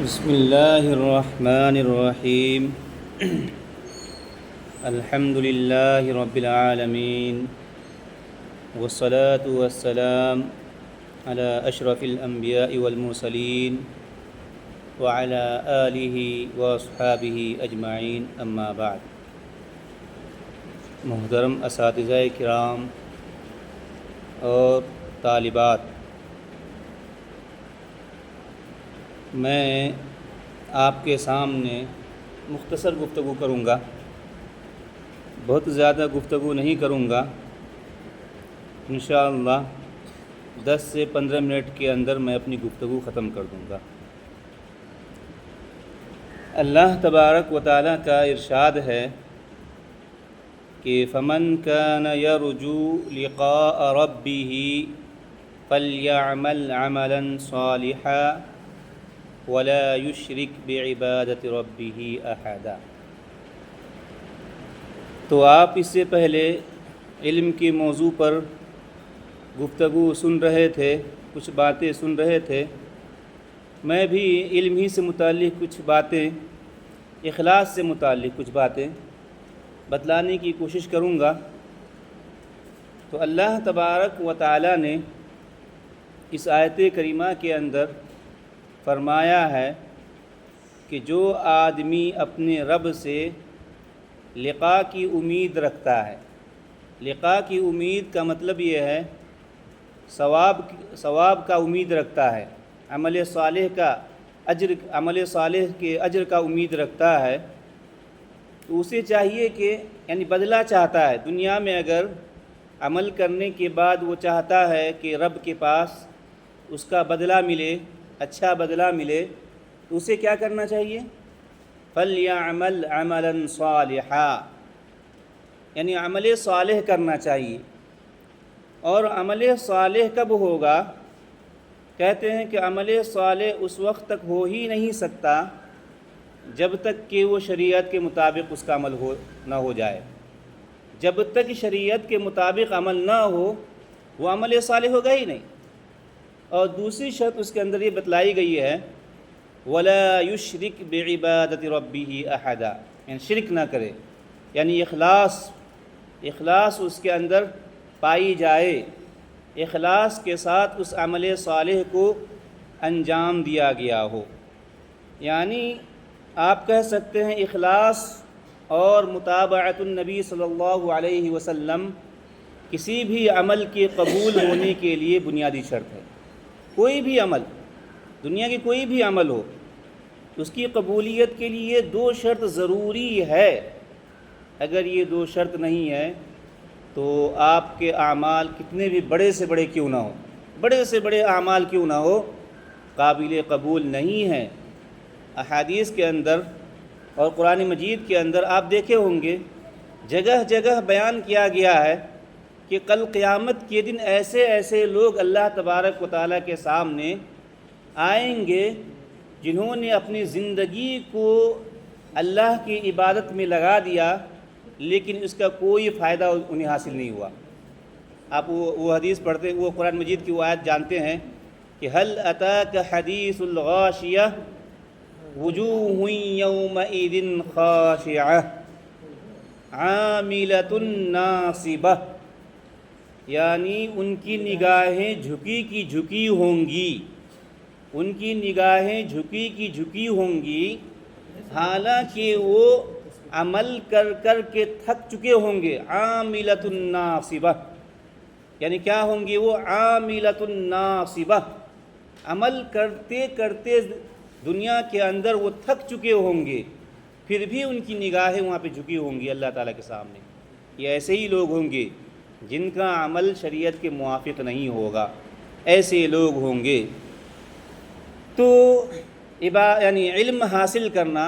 بسم اللہ الرحمن الرحیم الحمد للہ رب العالمین والصلاة والسلام علی اشرف الانبیاء والمرسلین وعلی آلہ واصحابہ اجمعین اما بعد۔ محترم اساتذہ کرام اور طالبات، میں آپ کے سامنے مختصر گفتگو کروں گا، بہت زیادہ گفتگو نہیں کروں گا۔ انشاءاللہ 10 سے 15 منٹ کے اندر میں اپنی گفتگو ختم کر دوں گا۔ اللہ تبارک و تعالیٰ کا ارشاد ہے کہ فَمَنْ كَانَ يَرْجُو لِقَاءَ رَبِّهِ فَلْيَعْمَلْ عَمَلًا صَالِحًا وَلَا يُشْرِكْ بِعِبَادَةِ رَبِّهِ أَحَدًا۔ تو آپ اس سے پہلے علم کے موضوع پر گفتگو سن رہے تھے، کچھ باتیں سن رہے تھے۔ میں بھی علم ہی سے متعلق کچھ باتیں، اخلاص سے متعلق کچھ باتیں بتلانے کی کوشش کروں گا۔ تو اللہ تبارک و تعالیٰ نے اس آیت کریمہ کے اندر فرمایا ہے کہ جو آدمی اپنے رب سے لقاء کی امید رکھتا ہے، لقاء کی امید کا مطلب یہ ہے ثواب کا امید رکھتا ہے، عمل صالح کے اجر کا امید رکھتا ہے، تو اسے چاہیے کہ یعنی بدلہ چاہتا ہے دنیا میں، اگر عمل کرنے کے بعد وہ چاہتا ہے کہ رب کے پاس اس کا بدلہ ملے، اچھا بدلہ ملے، تو اسے کیا کرنا چاہیے؟ فَلْيَعْمَلْ عَمَلًا صَالِحًا، یعنی عمل صالح کرنا چاہیے۔ اور عمل صالح کب ہوگا؟ کہتے ہیں کہ عمل صالح اس وقت تک ہو ہی نہیں سکتا جب تک کہ وہ شریعت کے مطابق اس کا عمل نہ ہو جائے۔ جب تک شریعت کے مطابق عمل نہ ہو، وہ عمل صالح ہوگا ہی نہیں۔ اور دوسری شرط اس کے اندر یہ بتلائی گئی ہے وَلَا يُشْرِكْ بِعِبَادَةِ رَبِّهِ أَحَدًا، یعنی شرک نہ کرے، یعنی اخلاص اس کے اندر پائی جائے، اخلاص کے ساتھ اس عمل صالح کو انجام دیا گیا ہو۔ یعنی آپ کہہ سکتے ہیں اخلاص اور متابعت النبی صلی اللہ علیہ وسلم کسی بھی عمل کے قبول ہونے کے لیے بنیادی شرط ہے۔ کوئی بھی عمل، دنیا کی کوئی بھی عمل ہو، اس کی قبولیت کے لیے 2 شرط ضروری ہے۔ اگر یہ 2 شرط نہیں ہے تو آپ کے اعمال کتنے بھی بڑے سے بڑے کیوں نہ ہو، بڑے سے بڑے اعمال کیوں نہ ہو، قابل قبول نہیں ہیں۔ احادیث کے اندر اور قرآن مجید کے اندر آپ دیکھے ہوں گے، جگہ جگہ بیان کیا گیا ہے کہ کل قیامت کے دن ایسے لوگ اللہ تبارک و تعالیٰ کے سامنے آئیں گے جنہوں نے اپنی زندگی کو اللہ کی عبادت میں لگا دیا، لیکن اس کا کوئی فائدہ انہیں حاصل نہیں ہوا۔ آپ وہ حدیث پڑھتے، وہ قرآن مجید کی وہ آیت جانتے ہیں کہ هل أتاك حدیث الغاشیہ وجوہ یومئذ خاشعہ عاملۃ ناصبہ، یعنی ان کی نگاہیں جھکی کی جھکی ہوں گی، ان کی نگاہیں جھکی کی جھکی ہوں گی، حالانکہ وہ عمل کر کر کے تھک چکے ہوں گے۔ عاملۃ ناصبہ، یعنی کیا ہوں گی وہ؟ عاملۃ ناصبہ، عمل کرتے کرتے دنیا کے اندر وہ تھک چکے ہوں گے، پھر بھی ان کی نگاہیں وہاں پہ جھکی ہوں گی اللہ تعالیٰ کے سامنے۔ یہ ایسے ہی لوگ ہوں گے جن کا عمل شریعت کے موافق نہیں ہوگا، ایسے لوگ ہوں گے۔ تو یعنی علم حاصل کرنا،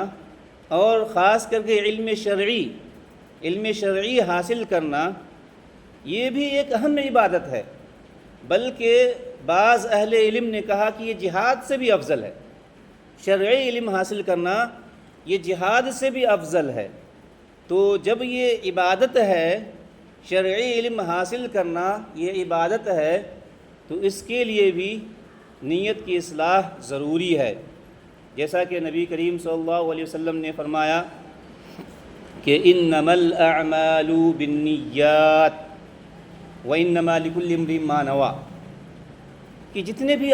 اور خاص کر کے علم شرعی حاصل کرنا، یہ بھی ایک اہم عبادت ہے، بلکہ بعض اہل علم نے کہا کہ یہ جہاد سے بھی افضل ہے۔ شرعی علم حاصل کرنا یہ جہاد سے بھی افضل ہے۔ تو جب یہ عبادت ہے، شرعی علم حاصل کرنا یہ عبادت ہے، تو اس کے لیے بھی نیت کی اصلاح ضروری ہے۔ جیسا کہ نبی کریم صلی اللہ علیہ وسلم نے فرمایا کہ انما الاعمال بالنیات وانما لکل امرئ ما نوی، کہ جتنے بھی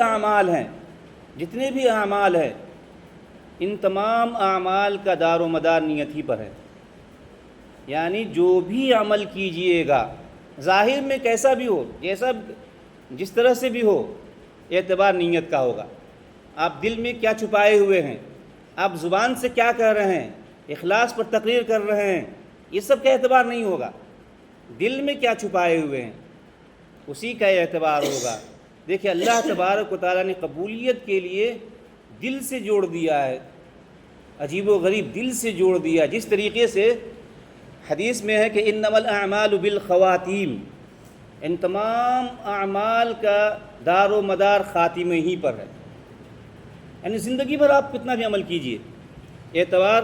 اعمال ہیں ان تمام اعمال کا دار و مدار نیت ہی پر ہے۔ یعنی جو بھی عمل کیجئے گا ظاہر میں کیسا بھی ہو، جس طرح سے بھی ہو، اعتبار نیت کا ہوگا۔ آپ دل میں کیا چھپائے ہوئے ہیں، آپ زبان سے کیا کہہ رہے ہیں، اخلاص پر تقریر کر رہے ہیں، یہ سب کا اعتبار نہیں ہوگا۔ دل میں کیا چھپائے ہوئے ہیں اسی کا اعتبار ہوگا۔ دیکھیں اللہ تبارک و تعالیٰ نے قبولیت کے لیے دل سے جوڑ دیا ہے، عجیب و غریب دل سے جوڑ دیا، جس طریقے سے حدیث میں ہے کہ انما الاعمال بالخواتیم، ان تمام اعمال کا دار و مدار خاتمے ہی پر ہے۔ یعنی زندگی بھر آپ کتنا بھی عمل کیجئے، اعتبار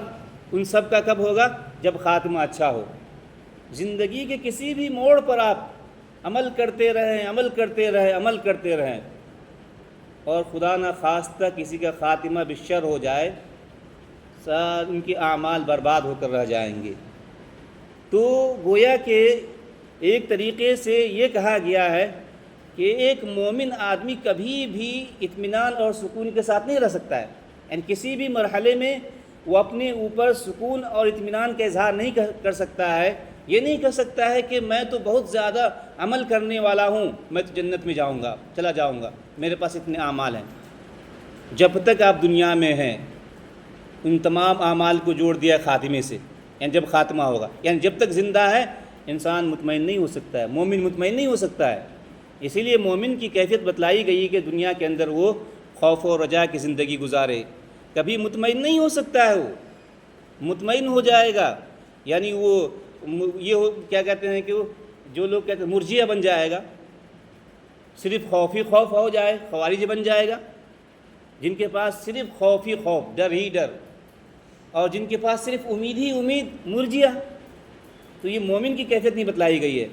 ان سب کا کب ہوگا؟ جب خاتمہ اچھا ہو۔ زندگی کے کسی بھی موڑ پر آپ عمل کرتے رہیں اور خدا نہ خواستہ کسی کا خاتمہ بالشر ہو جائے، ان کے اعمال برباد ہو کر رہ جائیں گے۔ تو گویا کہ ایک طریقے سے یہ کہا گیا ہے کہ ایک مومن آدمی کبھی بھی اطمینان اور سکون کے ساتھ نہیں رہ سکتا ہے، یعنی کسی بھی مرحلے میں وہ اپنے اوپر سکون اور اطمینان کا اظہار نہیں کر سکتا ہے۔ یہ نہیں کہہ سکتا ہے کہ میں تو بہت زیادہ عمل کرنے والا ہوں، میں تو جنت میں چلا جاؤں گا، میرے پاس اتنے اعمال ہیں۔ جب تک آپ دنیا میں ہیں ان تمام اعمال کو جوڑ دیا خاتمے سے، یعنی جب خاتمہ ہوگا، یعنی جب تک زندہ ہے انسان مطمئن نہیں ہو سکتا ہے، مومن مطمئن نہیں ہو سکتا ہے۔ اسی لیے مومن کی کیفیت بتلائی گئی کہ دنیا کے اندر وہ خوف و رجا کی زندگی گزارے، کبھی مطمئن نہیں ہو سکتا ہے، وہ مطمئن ہو جائے گا، یعنی وہ کیا کہتے ہیں کہ وہ جو لوگ کہتے ہیں مرجیہ بن جائے گا، صرف خوف ہی خوف ہو جائے، خوارج بن جائے گا، جن کے پاس صرف خوف ہی خوف، ڈر ہی ڈر، اور جن کے پاس صرف امید ہی امید، مرجیہ۔ تو یہ مومن کی کیفیت نہیں بتلائی گئی ہے۔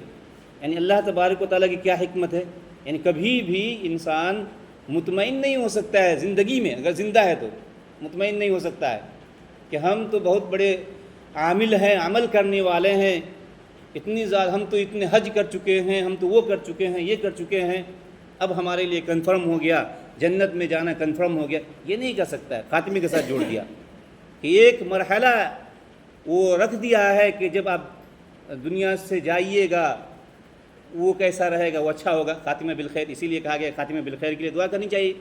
یعنی اللہ تبارک و تعالیٰ کی کیا حکمت ہے، یعنی کبھی بھی انسان مطمئن نہیں ہو سکتا ہے زندگی میں، اگر زندہ ہے تو مطمئن نہیں ہو سکتا ہے کہ ہم تو بہت بڑے عامل ہیں، عمل کرنے والے ہیں، اتنی زیادہ ہم تو اتنے حج کر چکے ہیں، ہم تو وہ کر چکے ہیں، یہ کر چکے ہیں، اب ہمارے لیے کنفرم ہو گیا، جنت میں جانا کنفرم ہو گیا۔ یہ نہیں کر سکتا ہے، خاتمے کے ساتھ جوڑ دیا کہ ایک مرحلہ وہ رکھ دیا ہے کہ جب آپ دنیا سے جائیے گا وہ کیسا رہے گا، وہ اچھا ہوگا، خاتمہ بالخیر۔ اسی لیے کہا گیا خاتمہ بالخیر کے لیے دعا کرنی چاہیے،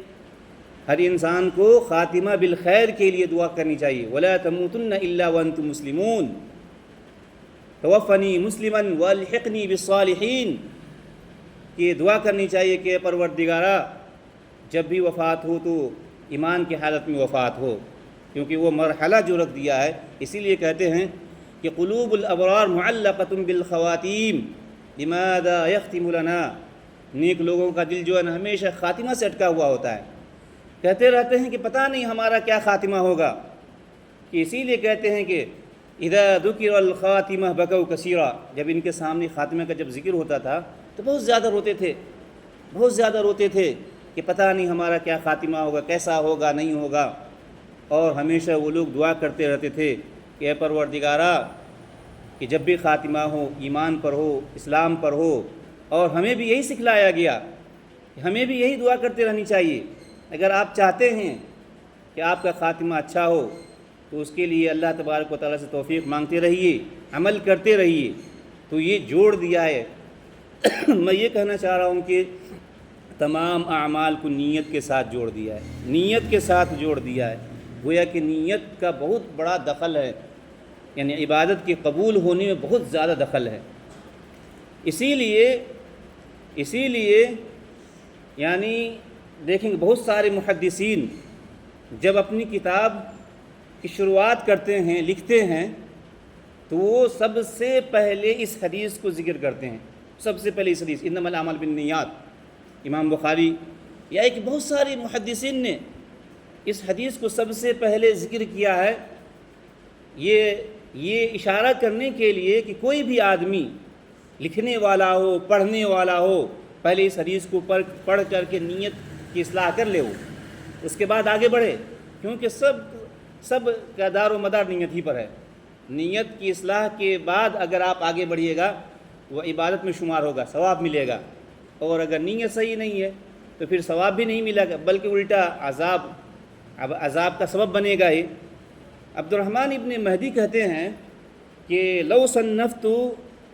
ہر انسان کو خاتمہ بالخیر کے لیے دعا کرنی چاہیے۔ وَلَا تَمُوتُنَّ إِلَّا وَأَنْتُمْ مُسْلِمُونَ توفنی مسلماً والحقنی بالصالحین، یہ دعا کرنی چاہیے کہ پروردگارا جب بھی وفات ہو تو ایمان کی حالت میں وفات ہو، کیونکہ وہ مرحلہ جو رکھ دیا ہے۔ اسی لیے کہتے ہیں کہ قلوب الابرار معلقۃ بالخواتیم لماذا یختم لنا، نیک لوگوں کا دل جو ہے ہمیشہ خاتمہ سے اٹکا ہوا ہوتا ہے، کہتے رہتے ہیں کہ پتہ نہیں ہمارا کیا خاتمہ ہوگا، کہ اسی لیے کہتے ہیں کہ اذا ذکر الخاتمہ بکوا کثیرا، جب ان کے سامنے خاتمہ کا جب ذکر ہوتا تھا تو بہت زیادہ روتے تھے کہ پتہ نہیں ہمارا کیا خاتمہ ہوگا، کیسا ہوگا، نہیں ہوگا۔ اور ہمیشہ وہ لوگ دعا کرتے رہتے تھے کہ اے پروردگارا کہ جب بھی خاتمہ ہو ایمان پر ہو، اسلام پر ہو، اور ہمیں بھی یہی سکھلایا گیا کہ ہمیں بھی یہی دعا کرتے رہنی چاہیے۔ اگر آپ چاہتے ہیں کہ آپ کا خاتمہ اچھا ہو تو اس کے لیے اللہ تبارک و تعالیٰ سے توفیق مانگتے رہیے، عمل کرتے رہیے۔ تو یہ جوڑ دیا ہے میں یہ کہنا چاہ رہا ہوں کہ تمام اعمال کو نیت کے ساتھ جوڑ دیا ہے، نیت کے ساتھ جوڑ دیا ہے۔ گویا کہ نیت کا بہت بڑا دخل ہے، یعنی عبادت کے قبول ہونے میں بہت زیادہ دخل ہے۔ اسی لیے یعنی دیکھیں کہ بہت سارے محدثین جب اپنی کتاب کی شروعات کرتے ہیں، لکھتے ہیں، تو وہ سب سے پہلے اس حدیث کو ذکر کرتے ہیں، سب سے پہلے اس حدیث انما الاعمال بالنیات۔ امام بخاری یا ایک بہت سارے محدثین نے اس حدیث کو سب سے پہلے ذکر کیا ہے، یہ اشارہ کرنے کے لیے کہ کوئی بھی آدمی لکھنے والا ہو، پڑھنے والا ہو، پہلے اس حدیث کو پڑھ کر کے نیت کی اصلاح کر لے، وہ اس کے بعد آگے بڑھے۔ کیونکہ سب کا دار و مدار نیت ہی پر ہے. نیت کی اصلاح کے بعد اگر آپ آگے بڑھیے گا وہ عبادت میں شمار ہوگا، ثواب ملے گا. اور اگر نیت صحیح نہیں ہے تو پھر ثواب بھی نہیں ملے گا، بلکہ الٹا عذاب کا سبب بنے گا ہی. عبد الرحمن ابن مہدی کہتے ہیں کہ لو صنفت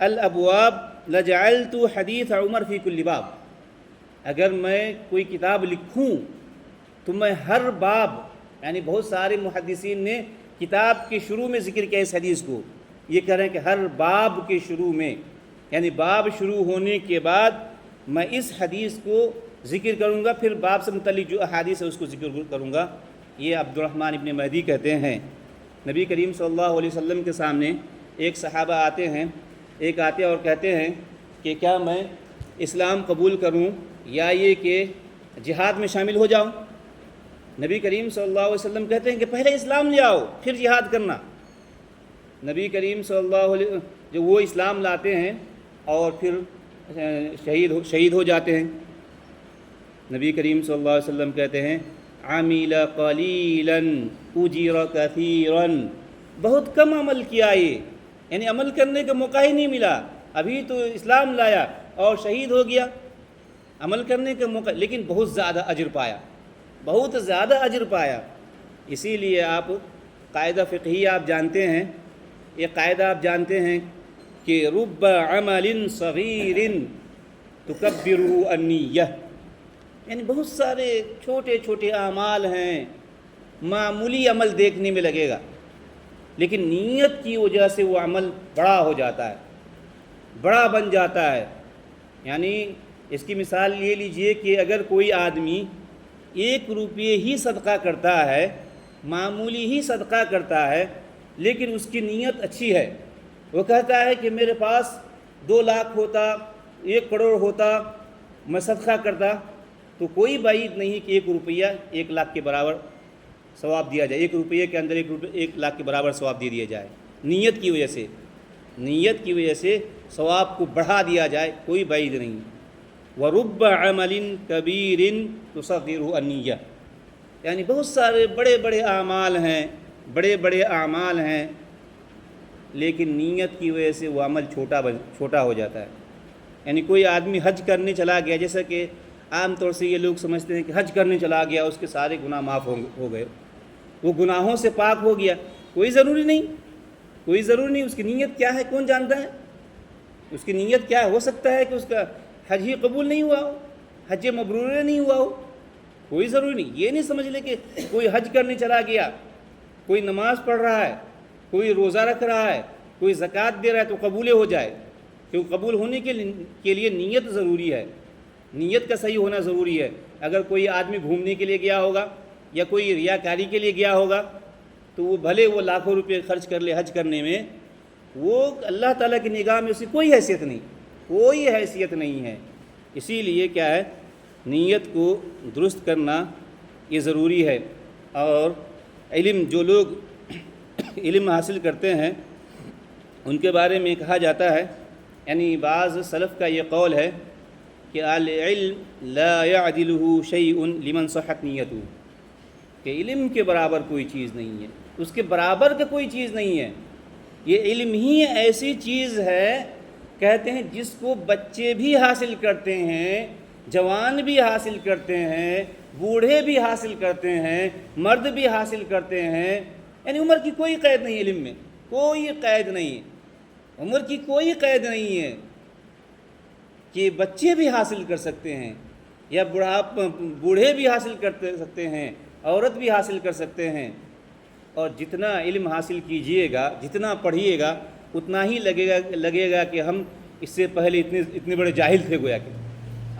الابواب لجعلت حدیث عمر فی کل باب. اگر میں کوئی کتاب لکھوں تو میں ہر باب، یعنی بہت سارے محدثین نے کتاب کے شروع میں ذکر کیا اس حدیث کو، یہ کہہ رہے ہیں کہ ہر باب کے شروع میں، یعنی باب شروع ہونے کے بعد میں اس حدیث کو ذکر کروں گا، پھر باب سے متعلق جو احادیث ہے اس کو ذکر کروں گا. یہ عبد الرحمن ابن مہدی کہتے ہیں. نبی کریم صلی اللہ علیہ وسلم کے سامنے ایک صحابہ آتے ہیں اور کہتے ہیں کہ کیا میں اسلام قبول کروں یا یہ کہ جہاد میں شامل ہو جاؤں؟ نبی کریم صلی اللہ علیہ وسلم کہتے ہیں کہ پہلے اسلام لے آؤ پھر جہاد کرنا. نبی کریم صلی اللہ علیہ جو وہ اسلام لاتے ہیں اور پھر شہید ہو جاتے ہیں. نبی کریم صلی اللہ علیہ وسلم کہتے ہیں عامل قلیلا اجر کثیرا، بہت کم عمل کیا یہ، یعنی عمل کرنے کا موقع ہی نہیں ملا. ابھی تو اسلام لایا اور شہید ہو گیا، عمل کرنے کا موقع، لیکن بہت زیادہ اجر پایا، بہت زیادہ اجر پایا. اسی لیے آپ قاعدہ فقہی آپ جانتے ہیں، یہ قاعدہ آپ جانتے ہیں کہ رب عمل صغیر تکبرہ النیہ، یعنی بہت سارے چھوٹے چھوٹے اعمال ہیں، معمولی عمل دیکھنے میں لگے گا لیکن نیت کی وجہ سے وہ عمل بڑا ہو جاتا ہے، بڑا بن جاتا ہے. یعنی اس کی مثال یہ لیجئے کہ اگر کوئی آدمی 1 روپیے ہی صدقہ کرتا ہے، معمولی ہی صدقہ کرتا ہے، لیکن اس کی نیت اچھی ہے، وہ کہتا ہے کہ میرے پاس 2 لاکھ ہوتا، 1 کروڑ ہوتا، میں صدقہ کرتا، تو کوئی بعید نہیں کہ 1 روپیہ 1 لاکھ کے برابر ثواب دیا جائے، 1 روپیے کے اندر 1 لاکھ کے برابر ثواب دے دیا جائے. نیت کی وجہ سے ثواب کو بڑھا دیا جائے، کوئی بعید نہیں. وَرُبَّ عَمَلٍ كَبِيرٍ تُصَغِّرُ النِّيَّةَ، یعنی بہت سارے بڑے بڑے اعمال ہیں لیکن نیت کی وجہ سے وہ عمل چھوٹا ہو جاتا ہے. یعنی کوئی آدمی حج کرنے چلا گیا، جیسا کہ عام طور سے یہ لوگ سمجھتے ہیں کہ حج کرنے چلا گیا اس کے سارے گناہ معاف ہو گئے، وہ گناہوں سے پاک ہو گیا. کوئی ضروری نہیں. اس کی نیت کیا ہے کون جانتا ہے؟ اس کی نیت کیا ہے؟ ہو سکتا ہے کہ اس کا حج ہی قبول نہیں ہوا ہو، حج مبرور نہیں ہوا ہو، کوئی ضروری نہیں. یہ نہیں سمجھ لے کہ کوئی حج کرنے چلا گیا، کوئی نماز پڑھ رہا ہے، کوئی روزہ رکھ رہا ہے، کوئی زکوٰۃ دے رہا ہے تو قبول ہو جائے. کیوں؟ قبول ہونے کے لیے نیت ضروری ہے، نیت کا صحیح ہونا ضروری ہے. اگر کوئی آدمی گھومنے کے لیے گیا ہوگا یا کوئی ریاکاری کے لیے گیا ہوگا تو وہ بھلے وہ لاکھوں روپے خرچ کر لے حج کرنے میں، وہ اللہ تعالیٰ کی نگاہ میں اس کی کوئی حیثیت نہیں ہے. اسی لیے کیا ہے، نیت کو درست کرنا یہ ضروری ہے. اور جو لوگ علم حاصل کرتے ہیں ان کے بارے میں کہا جاتا ہے، یعنی بعض سلف کا یہ قول ہے کہ العلم لا يعدلہ شیء لمن صحت نیتہ، کہ علم کے برابر کوئی چیز نہیں ہے، اس کے برابر کا کوئی چیز نہیں ہے. یہ علم ہی ایسی چیز ہے، کہتے ہیں جس کو بچے بھی حاصل کرتے ہیں، جوان بھی حاصل کرتے ہیں، بوڑھے بھی حاصل کرتے ہیں، مرد بھی حاصل کرتے ہیں. یعنی عمر کی کوئی قید نہیں، علم میں کوئی قید نہیں، عمر کی کوئی قید نہیں ہے کہ بچے بھی حاصل کر سکتے ہیں یا بوڑھے بھی حاصل کر سکتے ہیں، عورت بھی حاصل کر سکتے ہیں. اور جتنا علم حاصل کیجئے گا، جتنا پڑھیے گا، اتنا ہی لگے گا کہ ہم اس سے پہلے اتنے بڑے جاہل تھے. گویا کہ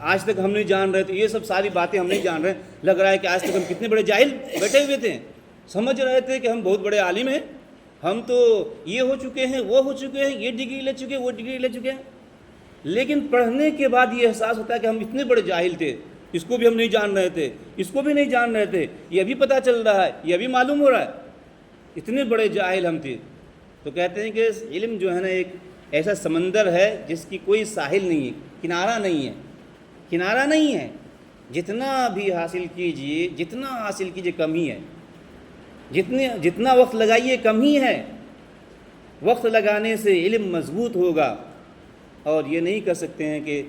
آج تک ہم نہیں جان رہے تھے، یہ سب ساری باتیں ہم نہیں جان رہے، لگ رہا ہے کہ آج تک ہم کتنے بڑے جاہل بیٹھے ہوئے تھے. سمجھ رہے تھے کہ ہم بہت بڑے عالم ہیں، ہم تو یہ ہو چکے ہیں، وہ ہو چکے ہیں، یہ ڈگری لے چکے ہیں، وہ ڈگری لے چکے ہیں. لیکن پڑھنے کے بعد یہ احساس ہوتا ہے کہ ہم اتنے بڑے جاہل تھے، اس کو بھی ہم نہیں جان رہے تھے، اس کو بھی نہیں جان رہے تھے، یہ بھی پتہ چل رہا ہے، یہ بھی معلوم ہو رہا ہے، اتنے بڑے جاہل ہم تھے. تو کہتے ہیں کہ علم جو ہے نا ایک ایسا سمندر ہے جس کی کوئی ساحل نہیں ہے، کنارہ نہیں ہے. جتنا بھی حاصل کیجئے، کم ہی ہے. جتنا وقت لگائیے کم ہی ہے. وقت لگانے سے علم مضبوط ہوگا. اور یہ نہیں کر سکتے ہیں کہ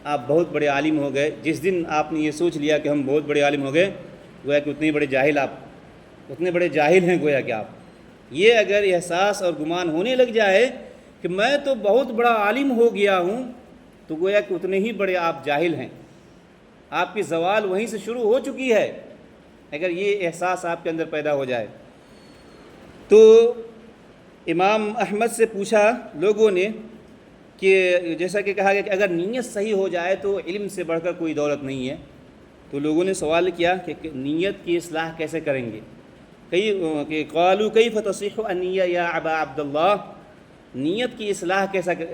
آپ بہت بڑے عالم ہو گئے. جس دن آپ نے یہ سوچ لیا کہ ہم بہت بڑے عالم ہو گئے، گویا کہ اتنے بڑے جاہل ہیں گویا کہ آپ. یہ اگر احساس اور گمان ہونے لگ جائے کہ میں تو بہت بڑا عالم ہو گیا ہوں، تو گویا کہ اتنے ہی بڑے آپ جاہل ہیں. آپ کی زوال وہیں سے شروع ہو چکی ہے اگر یہ احساس آپ کے اندر پیدا ہو جائے. تو امام احمد سے پوچھا لوگوں نے کہ جیسا کہ کہا گیا کہ اگر نیت صحیح ہو جائے تو علم سے بڑھ کر کوئی دولت نہیں ہے. تو لوگوں نے سوال کیا کہ نیت کی اصلاح کیسے کریں گے. کہ قالوا کیف تصح النیہ یا ابا عبداللہ، نیت کی اصلاح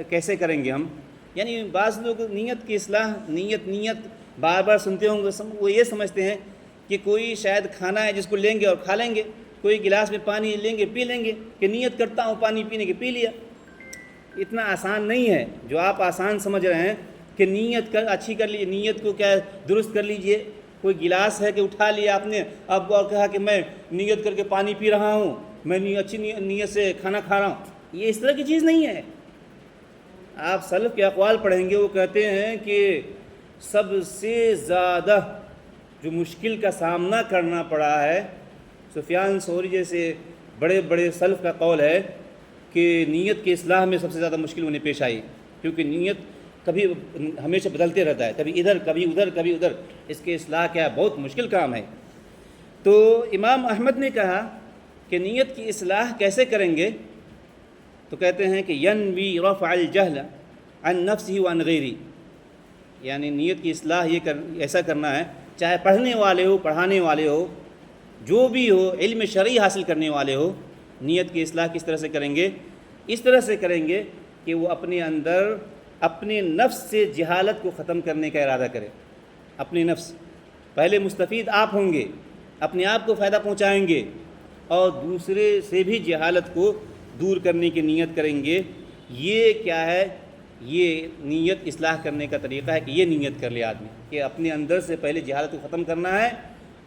کیسے کریں گے ہم. یعنی بعض لوگ نیت کی اصلاح نیت بار بار سنتے ہوں گے، وہ یہ سمجھتے ہیں کہ کوئی شاید کھانا ہے جس کو لیں گے اور کھا لیں گے، کوئی گلاس میں پانی لیں گے پی لیں گے کہ نیت کرتا ہوں پانی پینے کی، پی لیا. اتنا آسان نہیں ہے جو آپ آسان سمجھ رہے ہیں کہ نیت اچھی کر لیجیے، نیت کو کیا درست کر لیجئے. کوئی گلاس ہے کہ اٹھا لیا آپ نے اب اور کہا کہ میں نیت کر کے پانی پی رہا ہوں، میں اچھی نیت سے کھانا کھا رہا ہوں. یہ اس طرح کی چیز نہیں ہے. آپ سلف کے اقوال پڑھیں گے، وہ کہتے ہیں کہ سب سے زیادہ جو مشکل کا سامنا کرنا پڑا ہے، سفیان ثوری جیسے بڑے بڑے سلف کا قول ہے کہ نیت کی اصلاح میں سب سے زیادہ مشکل انہیں پیش آئی، کیونکہ نیت کبھی ہمیشہ بدلتے رہتا ہے، کبھی ادھر کبھی ادھر کبھی ادھر. اس کی اصلاح کیا بہت مشکل کام ہے. تو امام احمد نے کہا کہ نیت کی اصلاح کیسے کریں گے، تو کہتے ہیں کہ ینوی رفع الجہل عن نفسہ وعن غیرہ. یعنی نیت کی اصلاح ایسا کرنا ہے، چاہے پڑھنے والے ہو، پڑھانے والے ہو، جو بھی ہو، علم شرعی حاصل کرنے والے ہو. نیت کی اصلاح کس طرح سے کریں گے؟ اس طرح سے کریں گے کہ وہ اپنے اندر اپنے نفس سے جہالت کو ختم کرنے کا ارادہ کرے. اپنے نفس پہلے مستفید آپ ہوں گے، اپنے آپ کو فائدہ پہنچائیں گے اور دوسرے سے بھی جہالت کو دور کرنے کی نیت کریں گے. یہ کیا ہے؟ یہ نیت اصلاح کرنے کا طریقہ ہے کہ یہ نیت کر لے آدمی کہ اپنے اندر سے پہلے جہالت کو ختم کرنا ہے،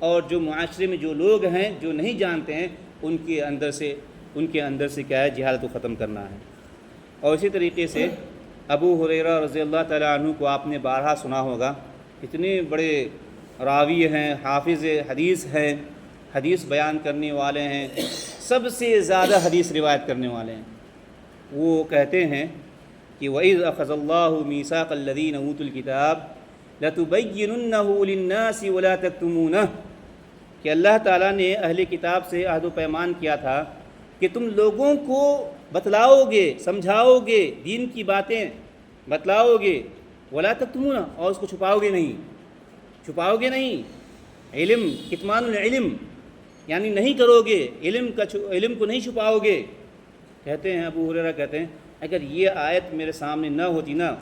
اور جو معاشرے میں جو لوگ ہیں جو نہیں جانتے ہیں ان کے اندر سے کیا ہے، جہالت کو ختم کرنا ہے. اور اسی طریقے سے ابو ہریرہ رضی اللہ تعالیٰ عنہ کو آپ نے بارہا سنا ہوگا. اتنے بڑے راوی ہیں، حافظ حدیث ہیں، حدیث بیان کرنے والے ہیں، سب سے زیادہ حدیث روایت کرنے والے ہیں. وہ کہتے ہیں کہ وَإِذْ أَخَذَ اللَّهُ مِيثَاقَ الَّذِينَ أُوتُوا الْكِتَابَ لَتُبَيِّنُنَّهُ لِلنَّاسِ وَلَا تَكْتُمُونَهُ، کہ اللہ تعالیٰ نے اہل کتاب سے عہد و پیمان کیا تھا کہ تم لوگوں کو بتلاؤ گے، سمجھاؤ گے، دین کی باتیں بتلاؤ گے، وَلَا تَكْتُمُونَهُ، اور اس کو چھپاؤ گے نہیں. علم کتمان العلم یعنی نہیں کرو گے، علم کو نہیں چھپاؤ گے. کہتے ہیں ابو ہریرہ کہتے ہیں اگر یہ آیت میرے سامنے نہ ہوتی نا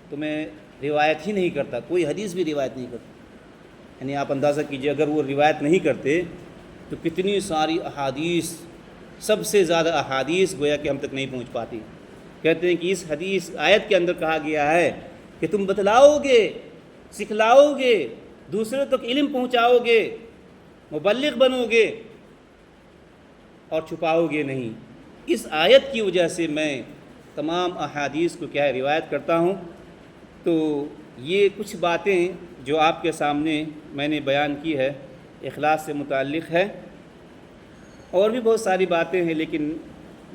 تو میں روایت ہی نہیں کرتا، کوئی حدیث بھی روایت نہیں کرتا. یعنی آپ اندازہ کیجئے اگر وہ روایت نہیں کرتے تو کتنی ساری احادیث، سب سے زیادہ احادیث گویا کہ ہم تک نہیں پہنچ پاتی. کہتے ہیں کہ اس حدیث آیت کے اندر کہا گیا ہے کہ تم بتلاؤ گے، سکھلاؤ گے، دوسرے تک علم پہنچاؤ گے، مبلغ بنو گے اور چھپاؤ گے نہیں. اس آیت کی وجہ سے میں تمام احادیث کو کیا ہے روایت کرتا ہوں. تو یہ کچھ باتیں جو آپ کے سامنے میں نے بیان کی ہے اخلاص سے متعلق ہے. اور بھی بہت ساری باتیں ہیں لیکن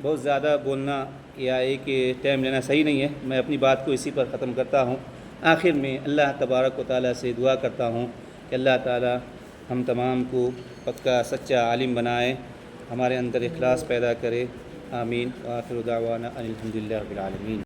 بہت زیادہ بولنا یا ایک ٹائم لینا صحیح نہیں ہے. میں اپنی بات کو اسی پر ختم کرتا ہوں. آخر میں اللہ تبارک و تعالیٰ سے دعا کرتا ہوں کہ اللہ تعالیٰ ہم تمام کو پکا سچا عالم بنائے، ہمارے اندر اخلاص پیدا کرے. آمین. وآخر دعوانا ان الحمد للہ رب العالمین.